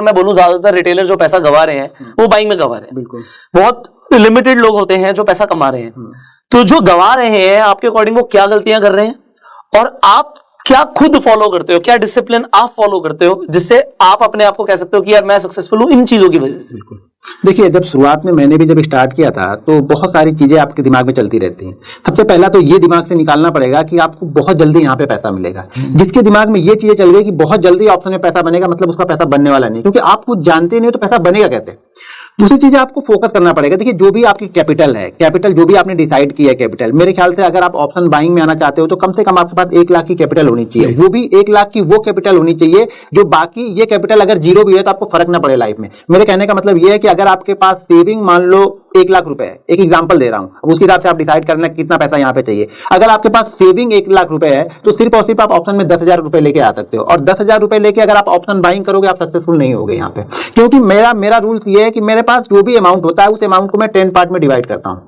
पर मैं बोलूं ज्यादातर रिटेलर जो पैसा गवा रहे हैं वो बाइंग में गवा रहे हैं। बिल्कुल, बहुत लिमिटेड लोग होते हैं जो पैसा कमा रहे हैं। तो जो गवा रहे हैं आपके अकॉर्डिंग वो क्या गलतियां कर रहे हैं, और आप क्या खुद फॉलो करते हो, क्या डिसिप्लिन आप फॉलो करते हो जिससे आप अपने आप को कह सकते हो कि यार मैं सक्सेसफुल हूं इन चीजों की वजह से? बिल्कुल। देखिए, जब शुरुआत में मैंने भी जब स्टार्ट किया था तो बहुत सारी चीजें आपके दिमाग में चलती रहती हैं। सबसे पहला तो ये दिमाग से निकालना पड़ेगा कि आपको बहुत जल्दी यहाँ पे पैसा मिलेगा। जिसके दिमाग में ये चीजें चल गई कि बहुत जल्दी ऑप्शन में पैसा बनेगा, मतलब उसका पैसा बनने वाला नहीं, क्योंकि आप कुछ जानते नहीं हो तो पैसा बनेगा कैसे। दूसरी चीज आपको फोकस करना पड़ेगा। देखिए, जो भी आपकी कैपिटल है, कैपिटल जो भी आपने डिसाइड किया है कैपिटल, मेरे ख्याल से अगर आप ऑप्शन बाइंग में आना चाहते हो तो कम से कम आपके पास 1 लाख की कैपिटल होनी चाहिए। वो भी 1 लाख की वो कैपिटल होनी चाहिए जो बाकी ये कैपिटल अगर जीरो भी है तो आपको फर्क ना पड़े लाइफ में। मेरे कहने का मतलब ये है कि अगर आपके पास सेविंग मान लो 1 लाख रुपए है, एक एग्जांपल दे रहा हूं, अब उसके हिसाब से आप डिसाइड करना कितना पैसा यहां पे चाहिए। अगर आपके पास सेविंग 1 लाख रुपए है तो सिर्फ और सिर्फ आप ऑप्शन में 10,000 रुपए लेके आ सकते हो, और 10,000 रुपए लेके अगर आप ऑप्शन बाइंग करोगे आप सक्सेसफुल नहीं होगे यहाँ पे। क्योंकि मेरा रूल्स ये है कि मेरे पास जो भी अमाउंट होता है उस अमाउंट को मैं 10 पार्ट में डिवाइड करता हूं।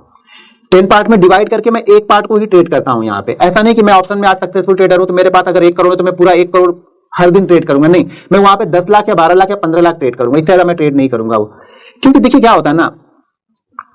10 पार्ट में डिवाइड करके मैं एक पार्ट को ही ट्रेड करता हूं यहाँ पे। ऐसा नहीं कि मैं ऑप्शन में आज सक्सेसफुल ट्रेडर हूं तो मेरे पास अगर 1 करोड़ है तो मैं पूरा 1 करोड़ हर दिन ट्रेड करूंगा, नहीं, मैं वहां पे 10 लाख या 12 लाख या 15 लाख ट्रेड करूंगा, इससे ज्यादा मैं ट्रेड नहीं करूंगा वो। क्योंकि देखिए क्या होता है ना,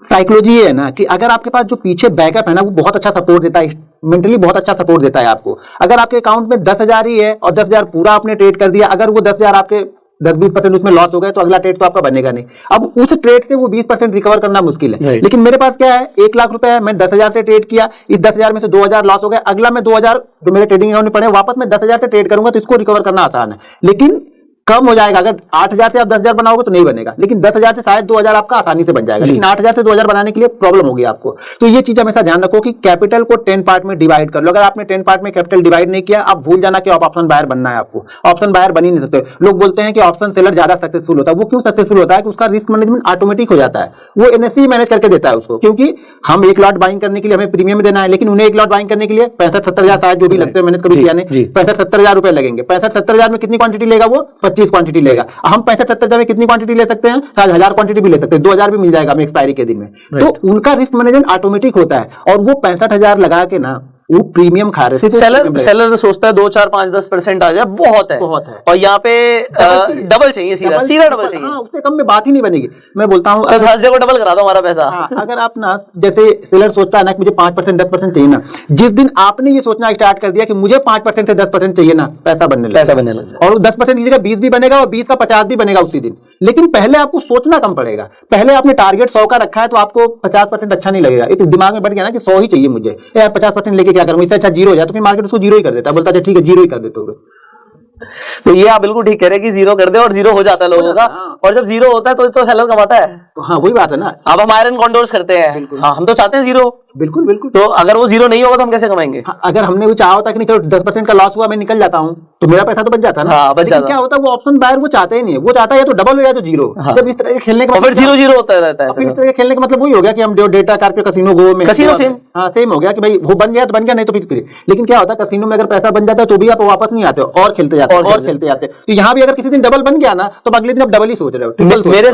साइकोलॉजी ये है ना कि अगर आपके पास जो पीछे बैकअप है ना वो बहुत अच्छा सपोर्ट देता है, मेंटली बहुत अच्छा सपोर्ट देता है आपको। अगर आपके अकाउंट में 10,000 ही है और 10,000 पूरा आपने ट्रेड कर दिया, अगर वो 10,000 आपके 10-20% उसमें लॉस हो गए तो अगला ट्रेड तो आपका बनेगा नहीं। अब उस ट्रेड से वो 20% रिकवर करना मुश्किल है। लेकिन मेरे पास क्या है, 1 लाख रुपए है, मैं 10,000 से ट्रेड किया, इस 10,000 में से 2,000 लॉस हो गए, अगला मैं 2,000 जो मेरे ट्रेडिंग अकाउंट में पड़े वापस मैं 10,000 से ट्रेड करूंगा तो इसको रिकवर करना आसान है। लेकिन कम हो जाएगा। अगर 8,000 से आप 10,000 बनाओगे तो नहीं बनेगा, लेकिन 10,000 से शायद 2,000 आपका आसानी से बन जाएगा। लेकिन 8,000 से 2,000 बनाने के लिए प्रॉब्लम होगी आपको। तो ये चीज हमेशा ध्यान रखो कि कैपिटल को 10 पार्ट में डिवाइड कर लो। अगर आपने 10 पार्ट में कैपिटल डिवाइड नहीं किया, आप भूल जाना कि आप ऑप्शन बायर बनना है आपको। ऑप्शन बायर बन ही नहीं सकते। लोग बोलते हैं कि ऑप्शन सेलर ज्यादा सक्सेसफुल होता है। वो क्यों सक्सेसफुल होता है कि उसका रिस्क मैनेजमेंट ऑटोमेटिक हो जाता है, वो एनएससी मैनेज करके देता है उसको। क्योंकि हम 1 लॉट बाइंग करने के लिए हमें प्रीमियम देना है, लेकिन उन्हें 1 लॉट बाइंग करने के लिए 65-70,000 शायद जो भी लगते हैं, मैंने कभी किया नहीं, 65-70,000 रुपए लगेंगे। 65-70,000 में कितनी क्वांटिटी लेगा वो? 25 क्वांटिटी लेगा। हम 65-70,000 में कितनी क्वांटिटी ले सकते हैं? शायद 1,000 क्वांटिटी भी ले सकते हैं, 2,000 भी मिल जाएगा हमें एक्सपायरी के दिन में। तो उनका रिस्क मैनेजमेंट ऑटोमेटिक होता है, और वो 65,000 लगा के ना वो प्रीमियम खा रहे थे। सेलर सोचता है 2, 4, 5, 10% आ जाए बहुत है, और यहाँ पे डबल चाहिए, सीधा डबल चाहिए। हाँ, उससे कम में बात ही नहीं बनेगी। मैं बोलता हूँ थर्सडे को डबल करा दो हमारा पैसा। अगर आप ना, जैसे सेलर सोचता है ना कि मुझे 5%, 10% चाहिए ना, जिस दिन आपने ये सोचना स्टार्ट कर दिया कि मुझे 5% से 10% चाहिए ना, पैसा बनने लगा। और 10% की जगह 20 भी बनेगा और 20 का 50 भी बनेगा उसी दिन। लेकिन पहले आपको सोचना कम पड़ेगा। पहले आपने टारगेट 100 का रखा है तो आपको 50% अच्छा नहीं लगेगा। एक दिमाग में बैठ गया ना कि 100 ही चाहिए मुझे, 50% लेके क्या करूंगा, इससे अच्छा जीरो हो जाए, तो फिर मार्केट उसको जीरो ही कर देता है, बोलता है ठीक है जीरो ही कर देते हो। तो ये आप बिल्कुल ठीक कह रहे हैं कि जीरो कर दे, और जीरो हो जाता है लोगों का। और जब जीरो होता है तो सेलर कमाता है। हाँ, वही बात है ना। अब हम आयरन कॉन्डोर्स करते हैं, हाँ, हम तो चाहते हैं जीरो। बिल्कुल बिल्कुल। तो अगर वो जीरो नहीं होगा तो हम कैसे कमाएंगे? हाँ, अगर हमने वो चाहा होता कि नहीं चलो 10% का लॉस हुआ मैं निकल जाता हूँ तो मेरा पैसा तो बच जाता ना। हाँ, बच जाता। क्या होता है, वो ऑप्शन बायर वो चाहते ही नहीं है, वो चाहता है या तो डबल हो या तो जीरो। जब इस तरह के खेलने का फिर जीरो होता रहता है। फिर इस तरह के खेलने का मतलब वही हो गया कि हम डेटा कारपे कसिनो गो में, कसिनो सेम, हाँ सेम हो गया कि भाई वो बन गया तो बन गया, नहीं तो फिर। लेकिन क्या होता है, कसिनो में अगर पैसा बन जाता है तो भी आप वापस नहीं आते हो और खेलते जाते हो और खेलते जाते। तो यहाँ भी अगर किसी दिन डबल बन गया ना तो अगले दिन आप डबल ही सोच रहे हो। मेरे